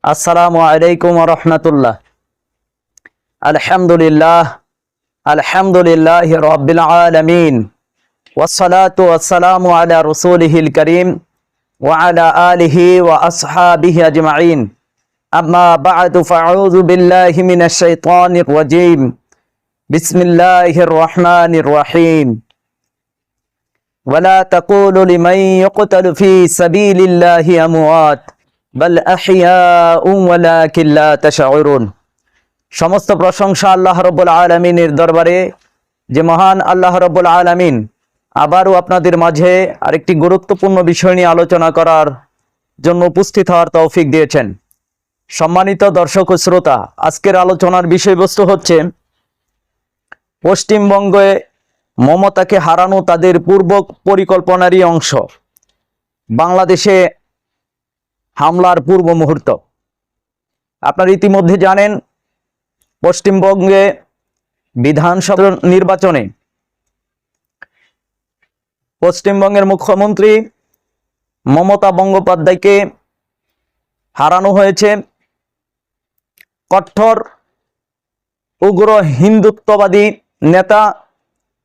আসসালামু আলাইকুম ওয়া রাহমাতুল্লাহ। আলহামদুলিল্লাহি রাব্বিল আলামিন ওয়াসসালাতু ওয়াসসালামু আলা রাসূলিহিল কারীম ওয়া আলা আলিহি ওয়া আসহাবিহি আজমাইন। আম্মা বা'দু ফাআউযু বিল্লাহি মিনাশ শাইতানির রাজীম। বিসমিল্লাহির রহমানির রহিম। ওয়ালা তাকুলু লিমান ইউকতালু ফি সাবিলিল্লাহি আমওয়াত বাল আহইয়াউন ওয়ালাকিন লা তাশউরুন। সমস্ত প্রশংসা আল্লাহ রাব্বুল আলামিনের দরবারে, যে মহান আল্লাহ রাব্বুল আলামিন আবারও আপনাদের মাঝে আরেকটি গুরুত্বপূর্ণ বিষয় নিয়ে আলোচনা করার জন্য উপস্থিত হওয়ার তৌফিক দিয়েছেন। সম্মানিত দর্শক ও শ্রোতা, আজকের আলোচনার বিষয়বস্তু হচ্ছে পশ্চিমবঙ্গে মমতাকে হারানো তাদের পূর্ব পরিকল্পনারই অংশ, বাংলাদেশে হামলার পূর্ব মুহূর্ত। আপনারা ইতিমধ্যে জানেন, পশ্চিমবঙ্গে বিধানসভা নির্বাচনে পশ্চিমবঙ্গের মুখ্যমন্ত্রী মমতা বন্দ্যোপাধ্যায়কে হারানো হয়েছে। কঠোর উগ্র হিন্দুত্ববাদী নেতা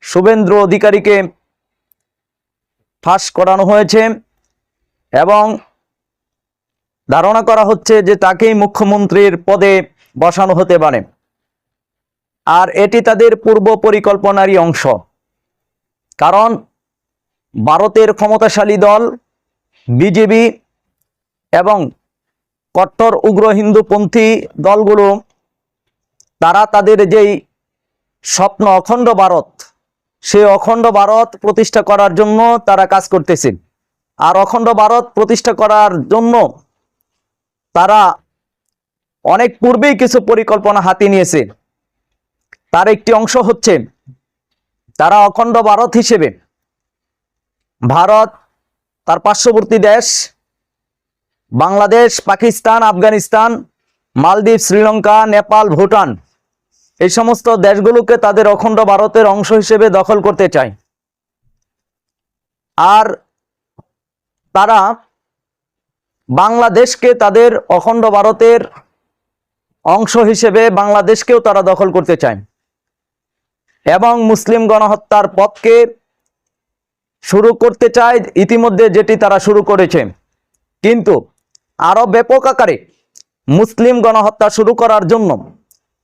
শুভেন্দু অধিকারীকে ফাঁস করানো হয়েছে এবং ধারণা করা হচ্ছে যে তাকেই মুখ্যমন্ত্রীর পদে বসানো হতে পারে। আর এটি তাদের পূর্ব পরিকল্পনারই অংশ, কারণ ভারতের ক্ষমতাশালী দল বিজেপি এবং কট্টর উগ্র হিন্দুপন্থী দলগুলো, তারা তাদের যেই স্বপ্ন অখণ্ড ভারত, সেই অখণ্ড ভারত প্রতিষ্ঠা করার জন্য তারা কাজ করতেছে। আর অখণ্ড ভারত প্রতিষ্ঠা করার জন্য তারা অনেক পূর্বেই কিছু পরিকল্পনা হাতে নিয়েছে। তার একটি অংশ হচ্ছে, তারা অখণ্ড ভারত হিসেবে ভারত, তার পার্শ্ববর্তী দেশ বাংলাদেশ, পাকিস্তান, আফগানিস্তান, মালদ্বীপ, শ্রীলঙ্কা, নেপাল, ভুটান, এই সমস্ত দেশগুলোকে তাদের অখণ্ড ভারতের অংশ হিসেবে দখল করতে চায়। আর তারা বাংলাদেশকে তাদের অখণ্ড ভারতের অংশ হিসেবে বাংলাদেশকেও তারা দখল করতে চায় এবং মুসলিম গণহত্যার পথকে শুরু করতে চায়, ইতিমধ্যে যেটি তারা শুরু করেছে। কিন্তু আরো ব্যাপক আকারে মুসলিম গণহত্যা শুরু করার জন্য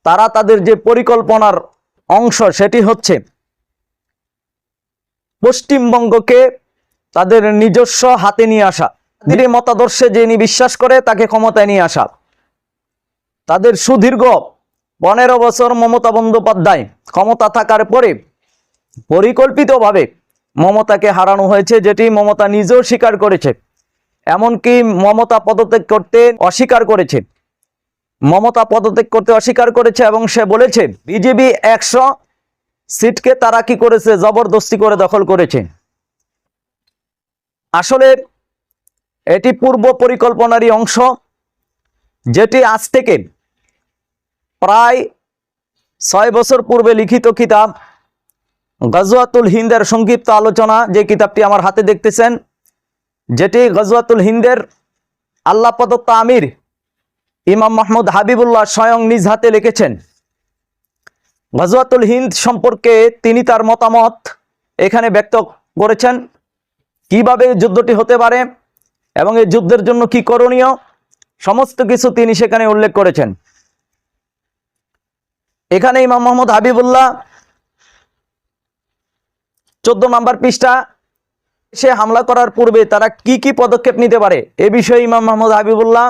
তারা তাদের যে পরিকল্পনার অংশ, সেটি হচ্ছে পশ্চিমবঙ্গকে তাদের নিজস্ব হাতে নিয়ে আসা, তাদের মতাদর্শে যিনি বিশ্বাস করে তাকে ক্ষমতায় নিয়ে আসা। তাদের সুদীর্ঘ 15 বছর মমতা বন্দ্যোপাধ্যায় ক্ষমতা থাকার পরে পরিকল্পিতভাবে মমতাকে হারানো হয়েছে, যেটি মমতা নিজেও স্বীকার করেছে। এমনকি মমতা পদত্যাগ করতে অস্বীকার করেছে, এবং সে বলেছে বিজেপি 100 সিটকে তারা কি করেছে, জবরদস্তি করে দখল করেছে। আসলে এটি পূর্ব পরিকল্পনারই অংশ, যেটি আজ থেকে প্রায় 6 বছর পূর্বে লিখিত কিতাব গজওয়াতুল হিন্দের সংক্ষিপ্ত আলোচনা, যে কিতাবটি আমার হাতে দেখতেছেন, যেটি গজওয়াতুল হিন্দের আল্লাহ প্রদত্ত আমির ইমাম মাহমুদ হাবিবুল্লাহ স্বয়ং নিজ হাতে লিখেছেন। গজওয়াতুল হিন্দ সম্পর্কে তিনি তার মতামত এখানে ব্যক্ত করেছেন, কিভাবে যুদ্ধটি হতে পারে এবং এই যুদ্ধের জন্য কি করণীয়, সমস্ত কিছু তিনি সেখানে উল্লেখ করেছেন। এখানে ইমাম মোহাম্মদ হাবিবুল্লাহ 14 নম্বর পৃষ্ঠা, সে হামলা করার পূর্বে তারা কি কি পদক্ষেপ নিতে পারে এ বিষয়ে ইমাম মোহাম্মদ হাবিবুল্লাহ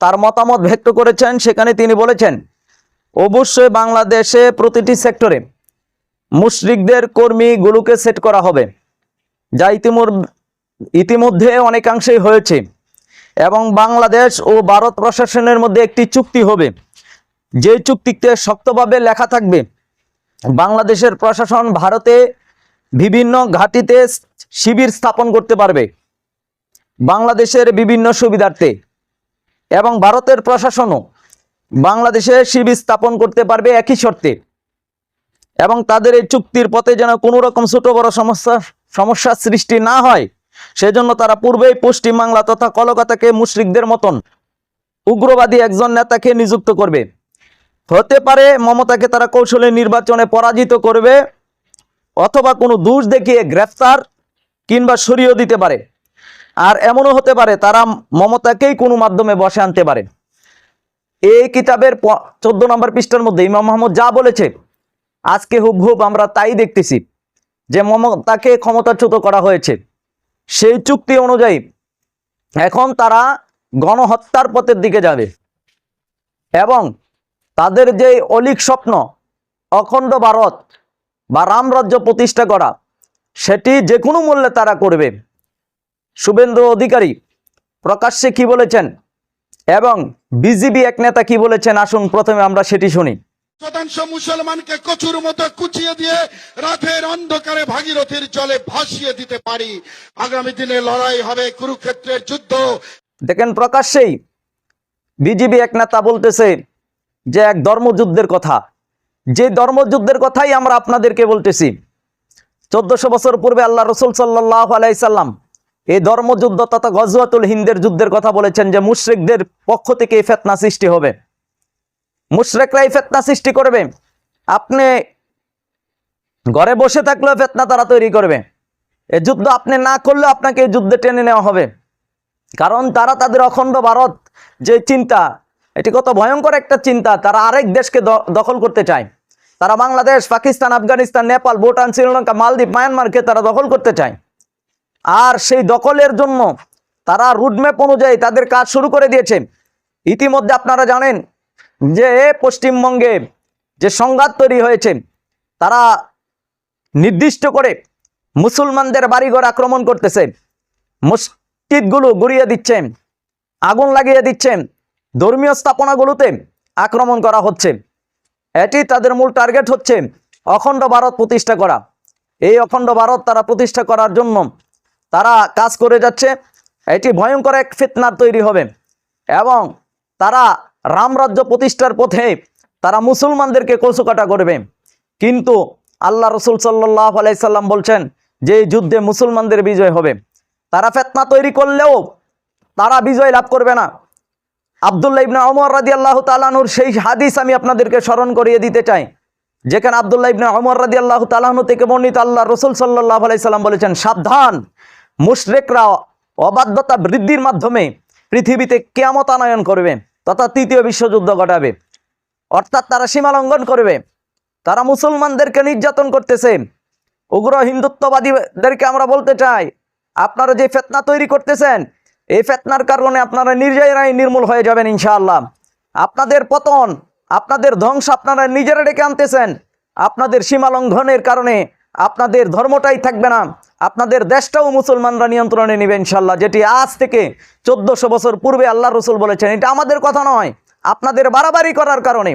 তার মতামত ব্যক্ত করেছেন। সেখানে তিনি বলেছেন, অবশ্যই বাংলাদেশে প্রতিটি সেক্টরে মুশরিকদের কর্মীগুলোকে সেট করা হবে, যা ইতিমধ্যে অনেকাংশেই হয়েছে, এবং বাংলাদেশ ও ভারত প্রশাসনের মধ্যে একটি চুক্তি হবে, যে চুক্তিতে শক্তভাবে লেখা থাকবে বাংলাদেশের প্রশাসন ভারতে বিভিন্ন ঘাঁটিতে শিবির স্থাপন করতে পারবে বাংলাদেশের বিভিন্ন সুবিধার্থে, এবং ভারতের প্রশাসনও বাংলাদেশে শিবির স্থাপন করতে পারবে একই শর্তে, এবং তাদের এই চুক্তির পথে যেন কোনো রকম ছোট বড় সমস্যার সৃষ্টি না হয়, সেজন্য তারা পূর্বেই পশ্চিমবাংলা তথা কলকাতাকে মুশরিকদের মতন উগ্রবাদী একজন নেতাকে নিযুক্ত করবে। হতে পারে মমতাকে তারা কৌশলে নির্বাচনে পরাজিত করবে, অথবা কোনো দোষ দেখিয়ে গ্রেফতার কিংবা সরিয়ে দিতে পারে। আর এমনও হতে পারে তারা মমতাকেই কোনো মাধ্যমে বসে আনতে পারে। এই কিতাবের 14 নম্বর পৃষ্ঠার মধ্যে ইমাম মাহমুদ যা বলেছে আজকে হুবহুব আমরা তাই দেখতেছি, যে মমতাকে ক্ষমতাচ্যুত করা হয়েছে। সেই চুক্তি অনুযায়ী এখন তারা গণহত্যার পথের দিকে যাবে এবং তাদের যে অলীক স্বপ্ন অখণ্ড ভারত বা রামরাজ্য প্রতিষ্ঠা করা, সেটি যে কোনো মূল্যে তারা করবে। শুভেন্দু অধিকারী প্রকাশ্যে কি বলেছেন এবং বিজেপি এক নেতা কি বলেছেন, আসুন প্রথমে আমরা সেটি শুনি। শতাংশ মুসলমানকে কচুর মতো কুচিয়ে দিয়ে রাতের অন্ধকারে ভাগীরথীর জলে ভাসিয়ে দিতে পারি। আগামী দিনে লড়াই হবে কুরুক্ষেত্রের যুদ্ধ। দেখেন প্রকাশ্যেই বিজেপি এক নেতা বলতেছে যে এক ধর্মযুদ্ধের কথা, যে ধর্মযুদ্ধের কথাই আমরা আপনাদেরকে বলতেছি। 1400 বছর পূর্বে আল্লাহ রসুল সাল্লাল্লাহু আলাইহি সাল্লাম এই ধর্মযুদ্ধ তথা গজওয়াতুল হিন্দের যুদ্ধের কথা বলেছেন, যে মুশরিকদের পক্ষ থেকে এই ফিতনা সৃষ্টি হবে, মুশরিকরা এই ফিতনা সৃষ্টি করবে। আপনি ঘরে বসে থাকলেও ফিতনা তারা তৈরি করবে। এই যুদ্ধ আপনি না করলেও আপনাকে এই যুদ্ধে টেনে নেওয়া হবে, কারণ তারা তাদের অখণ্ড ভারত যে চিন্তা, এটি কত ভয়ঙ্কর একটা চিন্তা। তারা আরেক দেশকে দখল করতে চায়। তারা বাংলাদেশ, পাকিস্তান, আফগানিস্তান, নেপাল, ভুটান, শ্রীলঙ্কা, মালদ্বীপ, মায়ানমারকে তারা দখল করতে চায়। আর সেই দখলের জন্য তারা রুটম্যাপ অনুযায়ী তাদের কাজ শুরু করে দিয়েছে। ইতিমধ্যে আপনারা জানেন যে পশ্চিমবঙ্গে যে সংঘাত তৈরি হয়েছে, তারা নির্দিষ্ট করে মুসলমানদের বাড়িঘর আক্রমণ করতেছে, মসজিদগুলো গুড়িয়ে দিচ্ছেন, আগুন লাগিয়ে দিচ্ছেন, ধর্মীয় স্থাপনাগুলোতে আক্রমণ করা হচ্ছে। এটি তাদের মূল টার্গেট হচ্ছে অখণ্ড ভারত প্রতিষ্ঠা করা। এই অখণ্ড ভারত তারা প্রতিষ্ঠা করার জন্য তারা কাজ করে যাচ্ছে। এটি ভয়ঙ্কর এক ফিতনা তৈরি হবে এবং তারা রামরাজ্য প্রতিষ্ঠার পথে তারা মুসলমানদেরকে কচুকাটা করবে। কিন্তু আল্লাহ রসুল সাল্লাল্লাহু আলাইহি সাল্লাম বলছেন যে এই যুদ্ধে মুসলমানদের বিজয় হবে। তারা ফিতনা তৈরি করলেও তারা বিজয় লাভ করবে না। আব্দুল্লাহ ইবনে ওমর রাদিয়াল্লাহু তাআলা আনহুর সেই হাদিস আমি আপনাদেরকে স্মরণ করিয়ে দিতে চাই, যেখানে আব্দুল্লাহ ইবনে ওমর রাদিয়াল্লাহু তাআলা আনহু থেকে বর্ণিত আল্লাহ রাসূল সাল্লাল্লাহু আলাইহি সাল্লাম বলেছেন, সাবধান, মুশরিকরা অবাধ্যতা বৃদ্ধির মাধ্যমে পৃথিবীতে কিয়ামত আনয়ন করবে তথা তৃতীয় বিশ্বযুদ্ধ ঘটাবে। অর্থাৎ তারা সীমা লঙ্ঘন করবে, তারা মুসলমানদেরকে নির্যাতন করতেছে। উগ্র হিন্দুত্ববাদীদেরকে আমরা বলতে চাই, আপনারা যে ফিতনা তৈরি করতেছেন, এই ফিতনার কারণে আপনারা নিজেরাই নির্মূল হয়ে যাবেন ইনশাআল্লাহ। আপনাদের পতন, আপনাদের ধ্বংস আপনারা নিজেরা ডেকে আনতেছেন। আপনাদের সীমা লঙ্ঘনের কারণে আপনাদের ধর্মটাই থাকবে না, আপনাদের দেশটাও মুসলমানরা নিয়ন্ত্রণে নেবে ইনশাআল্লাহ। যেটি আজ থেকে 1400 বছর পূর্বে আল্লাহ রসুল বলেছেন। এটা আমাদের কথা নয়, আপনাদের বাড়াবাড়ি করার কারণে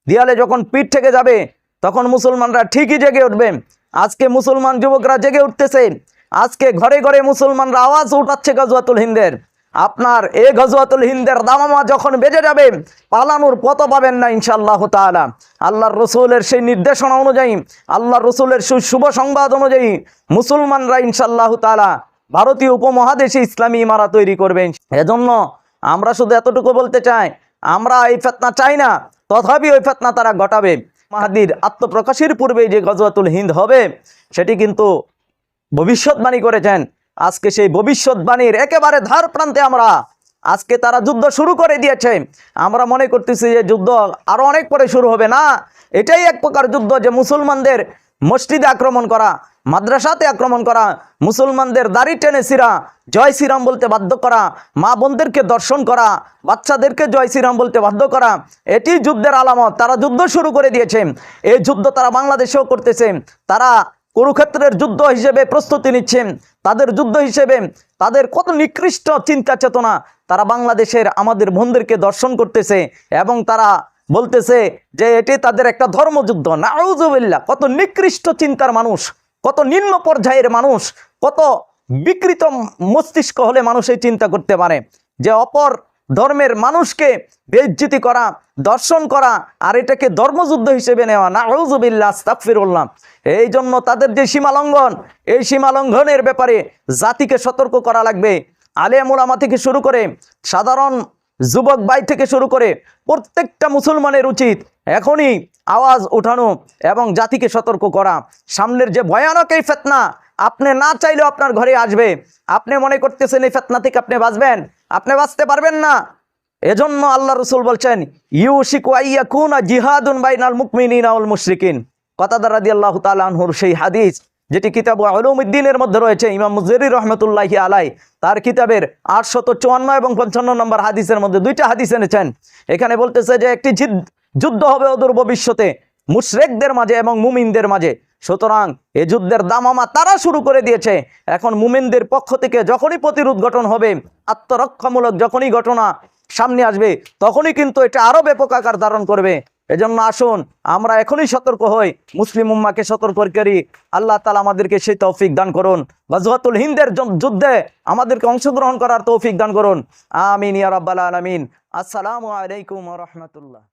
দেয়ালে যখন পিঠ থেকে যাবে তখন মুসলমানরা ঠিকই জেগে উঠবে। আজকে মুসলমান যুবকরা জেগে উঠতেছে, আজকে ঘরে ঘরে মুসলমানরা আওয়াজ উঠাচ্ছে গজওয়াতুল হিন্দের। আপনার এই গজওয়াতুল হিন্দের দামামা যখন বেজে যাবে, পালানোর পথ পাবেন না ইনশাআল্লাহ তাআলা। আল্লাহর রসুলের সেই নির্দেশনা অনুযায়ী, আল্লাহর রসুলের শুভ সংবাদ অনুযায়ী মুসলমানরা ইনশাআল্লাহ তাআলা ভারতীয় উপমহাদেশে ইসলামী ইমারত তৈরি করবে। এজন্য আমরা শুধু এতটুকু বলতে চাই, আমরা এই ফিতনা চাই না, তথাপি ওই ফিতনা তারা ঘটাবে। মাহাদির আত্মপ্রকাশের পূর্বে যে গজওয়াতুল হিন্দ হবে সেটি কিন্তু ভবিষ্যৎবাণী করেছেন। আজকে সেই ভবিষ্যৎবাণীর একেবারে ধার প্রান্তে আমরা, আজকে তারা যুদ্ধ শুরু করে দিয়েছে। আমরা মনে করতেছি যে যুদ্ধ আরো অনেক পরে শুরু হবে, না, এটাই এক প্রকার যুদ্ধ, যে মুসলমানদের মসজিদে আক্রমণ করা, মাদ্রাসাতে আক্রমণ করা, মুসলমানদের দাড়ি টেনে ছিঁড়া, জয় শ্রীরাম বলতে বাধ্য করা, মা বোনদেরকে দর্শন করা, বাচ্চাদেরকে জয় শ্রীরাম বলতে বাধ্য করা, এটি যুদ্ধের আলামত। তারা যুদ্ধ শুরু করে দিয়েছে। এই যুদ্ধ তারা বাংলাদেশেও করতেছে। তারা কুরুক্ষেত্রের যুদ্ধ হিসেবে প্রস্তুতি নিচ্ছেন। তাদের যুদ্ধ হিসেবে তাদের কত নিকৃষ্ট চিন্তা চেতনা, তারা বাংলাদেশের আমাদের বোনদেরকে দর্শন করতেছে এবং তারা বলতেছে যে এটি তাদের একটা ধর্মযুদ্ধ। নাউযুবিল্লাহ, কত নিকৃষ্ট চিন্তার মানুষ, কত নিম্ন পর্যায়ের মানুষ, কত বিকৃত মস্তিষ্ক হলে মানুষ এই চিন্তা করতে পারে যে অপর ধর্মের মানুষকে বেইজ্জতি করা, দর্শন করা, আর এটাকে ধর্মযুদ্ধ হিসেবে নেওয়া। নাউযুবিল্লাহ, আস্তাগফিরুল্লাহ। এই জন্য তাদের যে সীমালঙ্ঘন, এই সীমালঙ্ঘনের ব্যাপারে জাতিকে সতর্ক করা লাগবে। আলেম ওলামা থেকে শুরু করে সাধারণ যুবক ভাই থেকে শুরু করে প্রত্যেকটা মুসলমানের উচিত এখনই আওয়াজ উঠানো এবং জাতিকে সতর্ক করা। সামনের যে ভয়ানক এই ফিতনা, আপনি না চাইলেও আপনার ঘরে আসবে। আপনি মনে করতেছেন এই ফিতনা থেকে আপনি বাঁচবেন, আপনি বাঁচতে পারবেন না। এজন্য আল্লাহ রাসূল বলছেন, ইউশিকু আইয়াকুনা জিহাদুন বাইনাল মুমিনিনা ওয়াল মুশরিকিন। কাতাদা রাদিয়াল্লাহু তাআলা আনহুর সেই হাদিস, যেটি কিতাব উলুমুদ্দিনের মধ্যে রয়েছে। ইমাম মুজারি রহমতুল্লাহি আলাই তার কিতাবের 854 এবং 55 নম্বর হাদিসের মধ্যে দুইটা হাদিস এনেছেন। এখানে বলতেছে যে একটি যুদ্ধ হবে অদূর ভবিষ্যতে মুশরিকদের মাঝে এবং মুমিনদের মাঝে। সুতরাং এই যুদ্ধের দামামা তারা শুরু করে দিয়েছে। এখন মুমিনদের পক্ষ থেকে যখনই প্রতিরোধ গঠন হবে, আত্মরক্ষামূলক যখনই ঘটনা সামনে আসবে, তখনই কিন্তু এটা আরো ব্যাপক আকার ধারণ করবে। এজন্য আসুন আমরা এখনই সতর্ক হই, মুসলিম উম্মাহকে সতর্ক করি। আল্লাহ তাআলা আমাদেরকে সেই তৌফিক দান করুন। গাজওয়াতুল হিন্দের যুদ্ধে আমাদেরকে অংশগ্রহণ করার তৌফিক দান করুন। আমিন ইয়া রাব্বাল আলামিন। আসসালামু আলাইকুম ওয়া রাহমাতুল্লাহ।